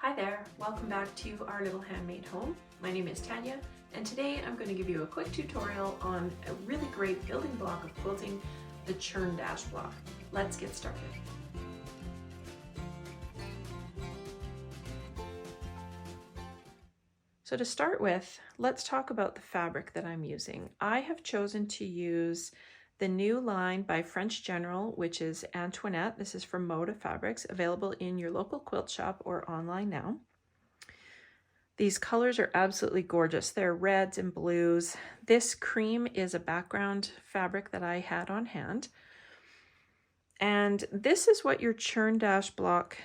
Hi there, welcome back to our little handmade home. My name is Tanya, and today I'm going to give you a quick tutorial on a really great building block of quilting, the Churn Dash block. Let's get started. So to start with, let's talk about the fabric that I'm using. I have chosen to use the new line by French General, which is Antoinette. This is from Moda Fabrics, available in your local quilt shop or online now. These colors are absolutely gorgeous. They're reds and blues. This cream is a background fabric that I had on hand. And this is what your Churn Dash block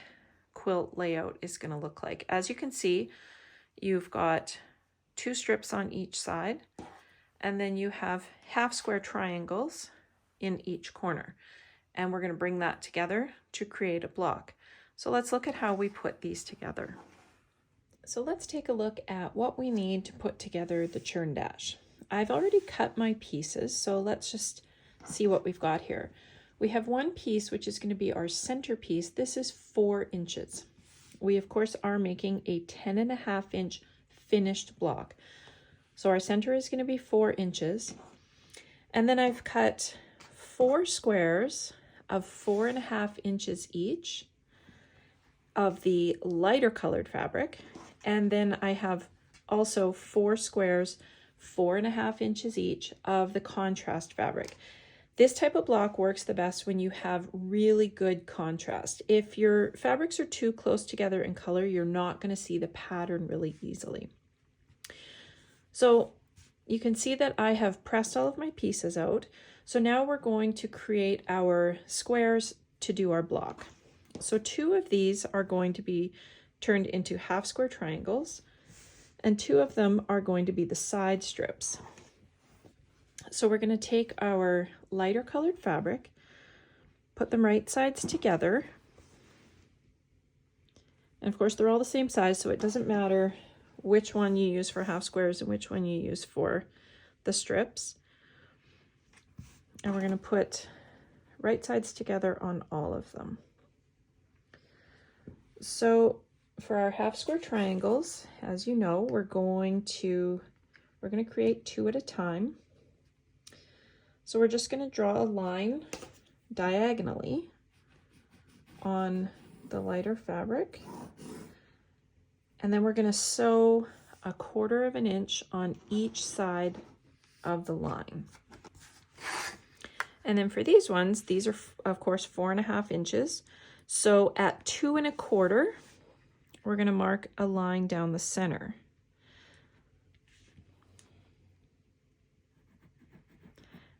quilt layout is going to look like. As you can see, you've got 2 strips on each side, and then you have half square triangles in each corner. And we're going to bring that together to create a block. So let's look at how we put these together. So let's take a look at what we need to put together the Churn Dash. I've already cut my pieces, so let's just see what we've got here. We have one piece, which is going to be our center piece. This is 4 inches. We, of course, are making a 10.5-inch finished block. So our center is going to be 4 inches. And then I've cut 4 squares of 4.5 inches each of the lighter colored fabric. And then I have also 4 squares, 4.5 inches each of the contrast fabric. This type of block works the best when you have really good contrast. If your fabrics are too close together in color, you're not going to see the pattern really easily. So you can see that I have pressed all of my pieces out. So now we're going to create our squares to do our block. So 2 of these are going to be turned into half square triangles, and 2 of them are going to be the side strips. So we're going to take our lighter colored fabric, put them right sides together, and of course they're all the same size, so it doesn't matter which one you use for half squares and which one you use for the strips. And we're going to put right sides together on all of them. So for our half square triangles, as you know, we're going to create 2 at a time. So we're just going to draw a line diagonally on the lighter fabric, and then we're going to sew 1/4 inch on each side of the line. And then for these ones, these are of course 4.5 inches. So at 2 1/4, we're going to mark a line down the center.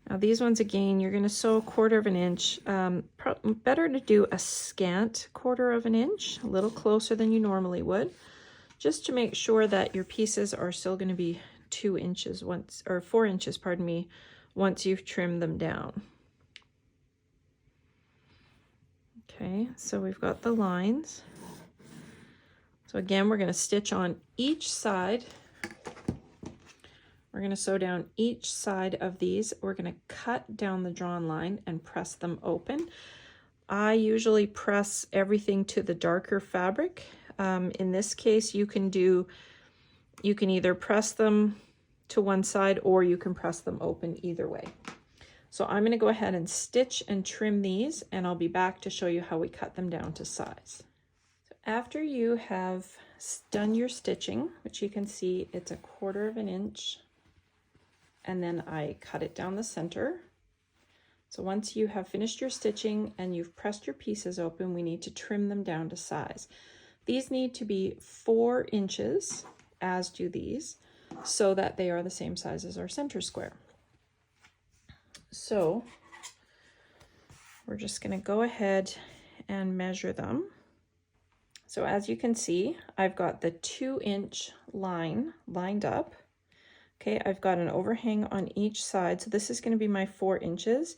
Now these ones, again, you're going to sew 1/4 inch. Better to do a scant 1/4 inch, a little closer than you normally would, just to make sure that your pieces are still going to be 2 inches once, or 4 inches, pardon me, once you've trimmed them down. Okay, so we've got the lines. So again, we're going to stitch on each side. We're going to sew down each side of these. We're going to cut down the drawn line and press them open. I usually press everything to the darker fabric. In this case, you can either press them to one side or you can press them open, either way. So I'm going to go ahead and stitch and trim these, and I'll be back to show you how we cut them down to size. So after you have done your stitching, which you can see it's 1/4 inch, and then I cut it down the center. So once you have finished your stitching and you've pressed your pieces open, we need to trim them down to size. These need to be 4 inches, as do these, so that they are the same size as our center square. So we're just going to go ahead and measure them. So as you can see, I've got the 2-inch line lined up. Okay, I've got an overhang on each side, so this is going to be my 4 inches.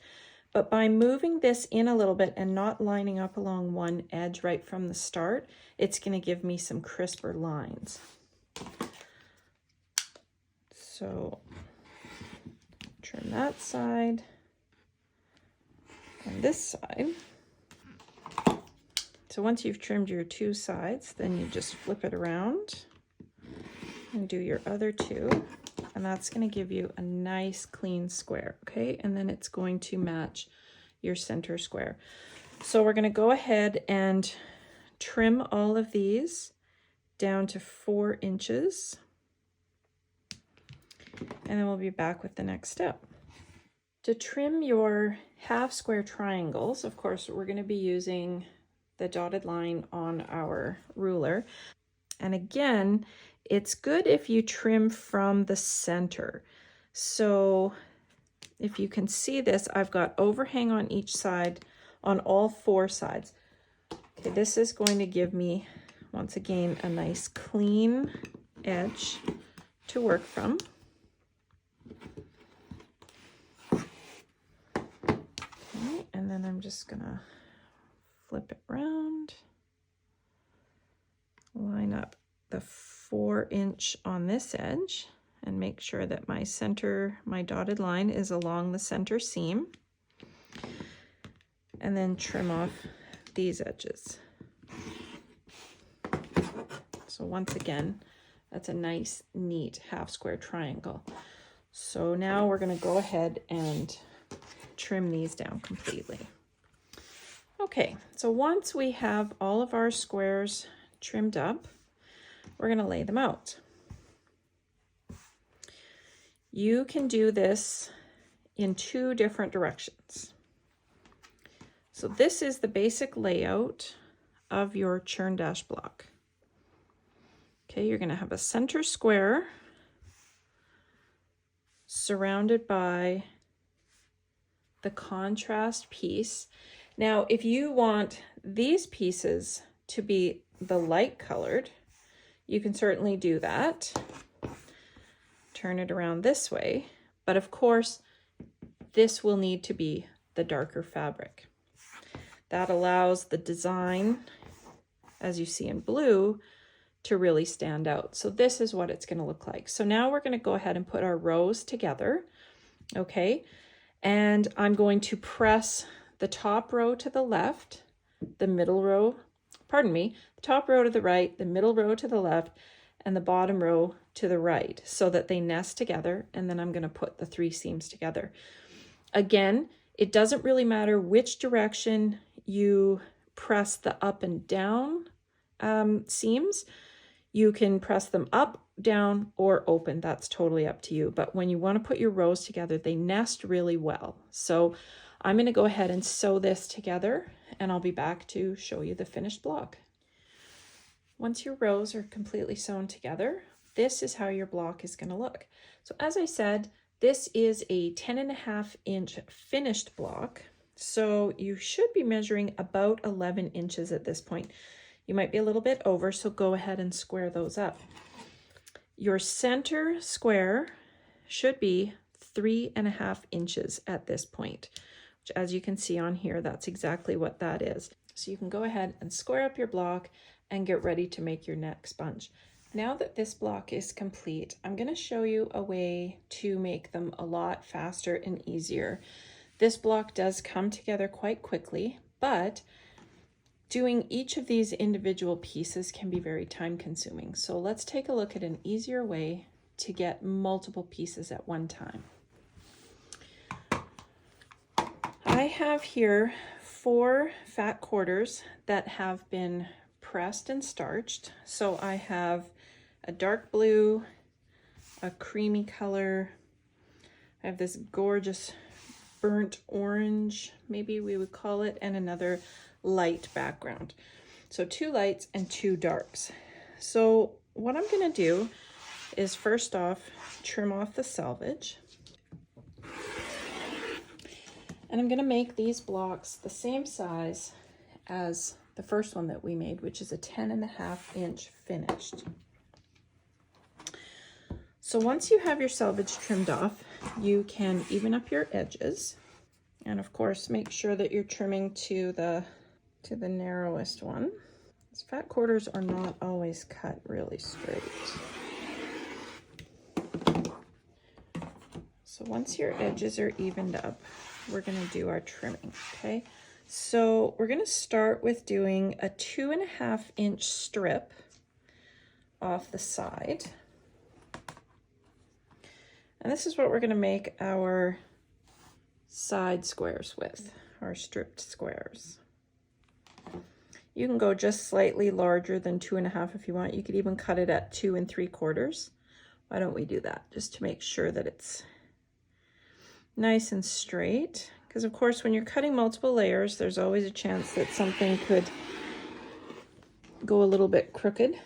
But by moving this in a little bit and not lining up along one edge right from the start, it's going to give me some crisper lines. So trim that side and this side. So once you've trimmed your 2 sides, then you just flip it around and do your other 2. And that's going to give you a nice clean square, okay? And then it's going to match your center square. So we're going to go ahead and trim all of these down to 4 inches. And then we'll be back with the next step. To trim your half square triangles, of course, we're going to be using the dotted line on our ruler. And again, it's good if you trim from the center. So if you can see this, I've got overhang on each side, on all 4 sides. Okay, this is going to give me, once again, a nice clean edge to work from. Okay, and then I'm just gonna flip it around, line up the 4-inch on this edge, and make sure that my center, my dotted line is along the center seam, and then trim off these edges. So once again, that's a nice, neat half square triangle. So now we're going to go ahead and trim these down completely. Okay, so once we have all of our squares trimmed up, we're going to lay them out. You can do this in 2 different directions. So this is the basic layout of your Churn Dash block. Okay, you're going to have a center square surrounded by the contrast piece. Now, if you want these pieces to be the light colored, you can certainly do that. Turn it around this way, but of course, this will need to be the darker fabric. That allows the design, as you see in blue, to really stand out. So this is what it's going to look like. So now we're going to go ahead and put our rows together, okay? And I'm going to press the top row to the left, the middle row, the top row to the right, the middle row to the left, and the bottom row to the right, so that they nest together, and then I'm going to put the 3 seams together. Again, it doesn't really matter which direction you press the up and down seams. You can press them up, down, or open. That's totally up to you. But when you want to put your rows together, they nest really well. So I'm going to go ahead and sew this together, and I'll be back to show you the finished block. Once your rows are completely sewn together, this is how your block is going to look. So as I said, this is a 10.5-inch finished block. So you should be measuring about 11 inches at this point. You might be a little bit over, so go ahead and square those up. Your center square should be 3.5 inches at this point, which, as you can see on here, that's exactly what that is. So you can go ahead and square up your block and get ready to make your next bunch. Now that this block is complete, I'm going to show you a way to make them a lot faster and easier. This block does come together quite quickly, but doing each of these individual pieces can be very time consuming. So let's take a look at an easier way to get multiple pieces at one time. I have here 4 fat quarters that have been pressed and starched. So I have a dark blue, a creamy color, I have this gorgeous burnt orange, maybe we would call it, and another light background. So 2 lights and 2 darks. So what I'm going to do is first off trim off the selvage, and I'm going to make these blocks the same size as the first one that we made, which is a 10.5-inch finished. So once you have your selvage trimmed off, you can even up your edges, and of course make sure that you're trimming to the narrowest one. These fat quarters are not always cut really straight. So once your edges are evened up, we're going to do our trimming, okay? So we're going to start with doing a 2.5-inch strip off the side. And this is what we're going to make our side squares with, our stripped squares. You can go just slightly larger than 2.5 if you want. You could even cut it at 2 3/4. Why don't we do that, just to make sure that it's nice and straight? Because of course, when you're cutting multiple layers, there's always a chance that something could go a little bit crooked.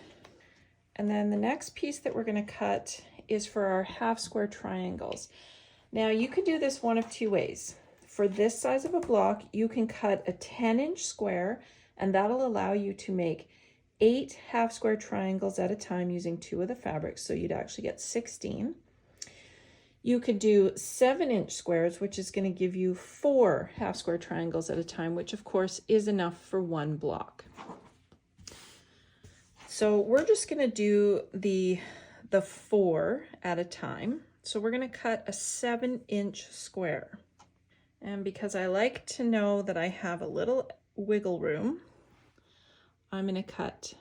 And then the next piece that we're going to cut is for our half square triangles. Now you could do this one of two ways. For this size of a block, you can cut a 10-inch square, and that'll allow you to make 8 half square triangles at a time using 2 of the fabrics, so you'd actually get 16. You could do 7-inch squares, which is going to give you 4 half square triangles at a time, which of course is enough for one block. So we're just going to do the 4 at a time. So we're going to cut a 7-inch square. And because I like to know that I have a little wiggle room, I'm going to cut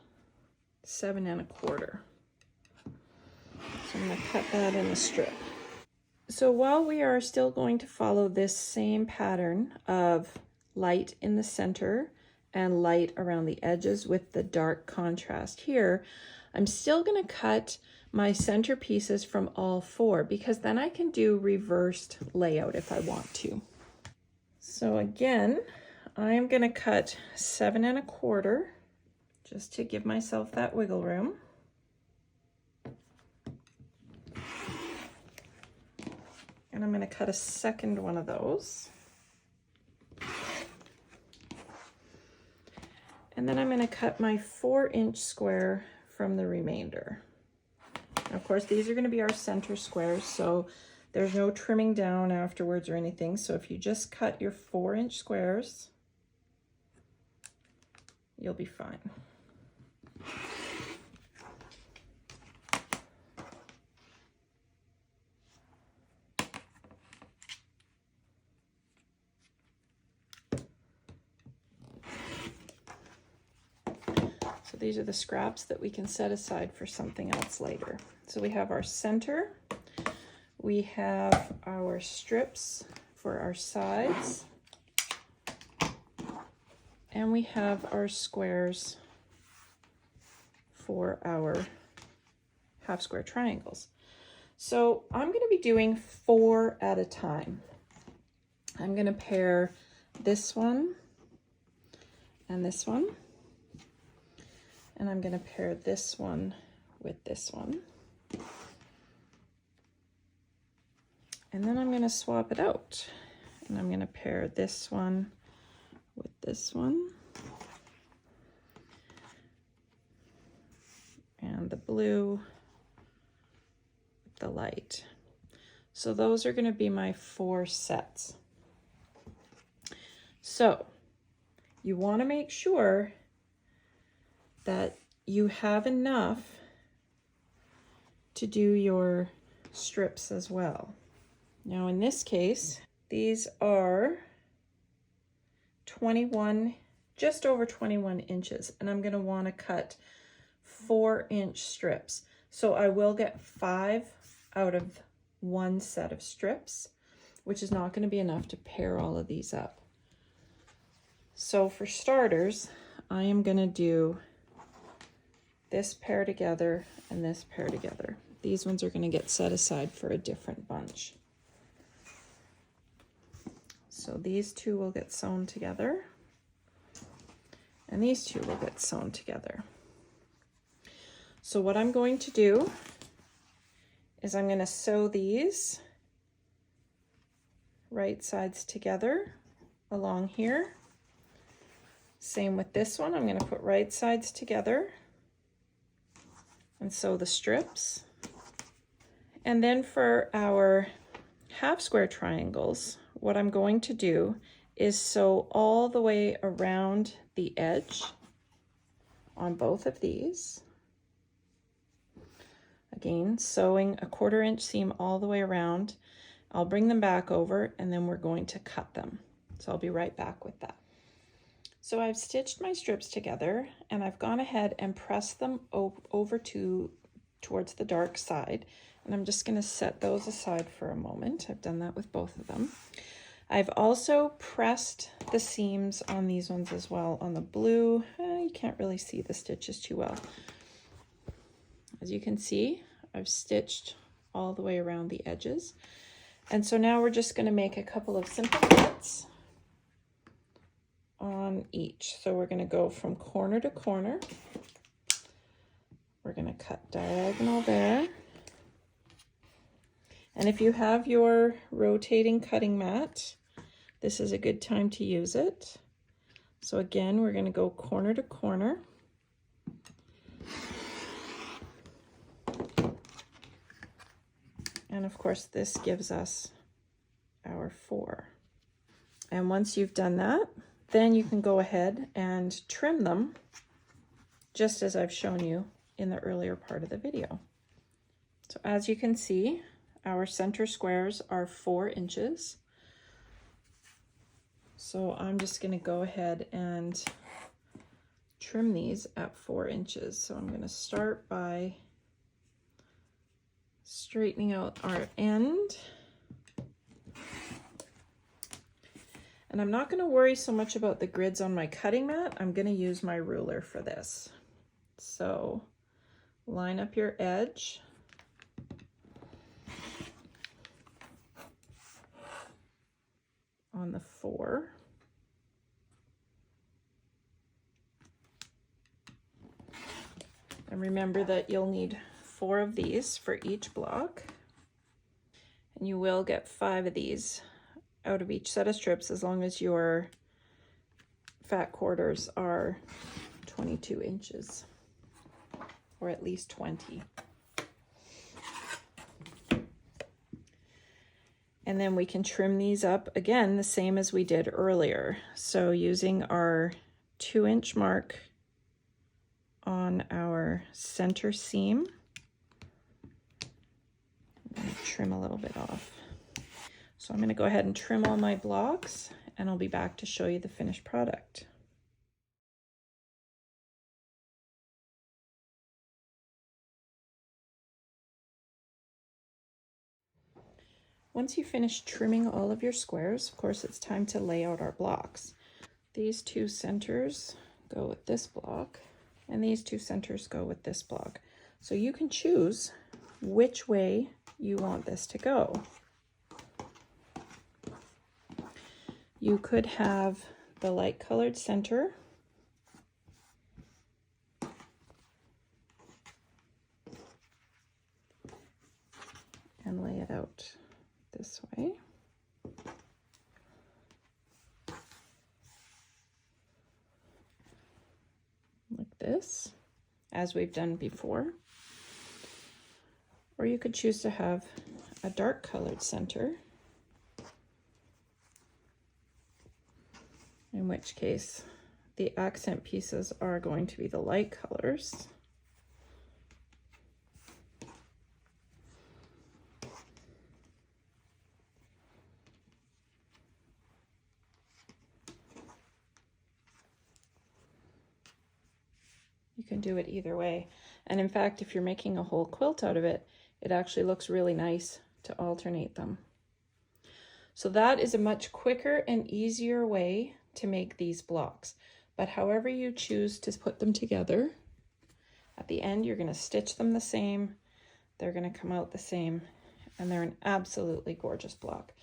7 1/4. So I'm going to cut that in the strip. So while we are still going to follow this same pattern of light in the center and light around the edges with the dark contrast here, I'm still going to cut my center pieces from all 4, because then I can do reversed layout if I want to. So again, I'm going to cut 7 1/4 just to give myself that wiggle room. And I'm going to cut a second one of those. And then I'm going to cut my 4-inch square from the remainder. Of course, these are going to be our center squares, so there's no trimming down afterwards or anything. So if you just cut your 4-inch squares, you'll be fine. So these are the scraps that we can set aside for something else later. So we have our center, we have our strips for our sides, and we have our squares for our half square triangles. So I'm going to be doing 4 at a time. I'm going to pair this one and this one, and I'm going to pair this one with this one. And then I'm going to swap it out, and I'm going to pair this one with this one, and the blue with the light. So those are going to be my 4 sets. So you want to make sure that you have enough to do your strips as well. Now in this case, these are 21, just over 21 inches, and I'm going to want to cut 4-inch strips. So I will get 5 out of one set of strips, which is not going to be enough to pair all of these up. So for starters, I am going to do this pair together and this pair together. These ones are going to get set aside for a different bunch. So these two will get sewn together, and these two will get sewn together. So what I'm going to do is I'm going to sew these right sides together along here. Same with this one. I'm going to put right sides together and sew the strips. And then for our half square triangles, what I'm going to do is sew all the way around the edge on both of these. Again, sewing a 1/4 inch seam all the way around. I'll bring them back over, and then we're going to cut them. So I'll be right back with that. So I've stitched my strips together and I've gone ahead and pressed them over towards the dark side. And I'm just going to set those aside for a moment. I've done that with both of them. I've also pressed the seams on these ones as well. On the blue, you can't really see the stitches too well. As you can see, I've stitched all the way around the edges. And so now we're just going to make a couple of simple cuts on each. So we're going to go from corner to corner. We're going to cut diagonal there. And if you have your rotating cutting mat, this is a good time to use it. So again, we're going to go corner to corner. And of course, this gives us our 4. And once you've done that, then you can go ahead and trim them just as I've shown you in the earlier part of the video. So as you can see, our center squares are 4 inches. So I'm just going to go ahead and trim these at 4 inches. So I'm going to start by straightening out our end. And I'm not going to worry so much about the grids on my cutting mat. I'm going to use my ruler for this. So line up your edge. On the 4. And remember that you'll need 4 of these for each block. And you will get 5 of these out of each set of strips as long as your fat quarters are 22 inches, or at least 20. And then we can trim these up again the same as we did earlier. So using our 2-inch mark on our center seam, I'm going to trim a little bit off. So I'm going to go ahead and trim all my blocks, and I'll be back to show you the finished product. Once you finish trimming all of your squares, of course, it's time to lay out our blocks. These 2 centers go with this block, and these 2 centers go with this block. So you can choose which way you want this to go. You could have the light colored center and lay it out this way. Like this, as we've done before. Or you could choose to have a dark colored center, in which case the accent pieces are going to be the light colors. You can do it either way. And in fact, if you're making a whole quilt out of it, it actually looks really nice to alternate them. So that is a much quicker and easier way to make these blocks. But however you choose to put them together, at the end you're going to stitch them the same, they're going to come out the same, and they're an absolutely gorgeous block.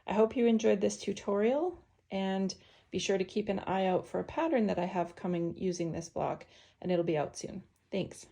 I hope you enjoyed this tutorial, and be sure to keep an eye out for a pattern that I have coming using this block, and it'll be out soon. Thanks.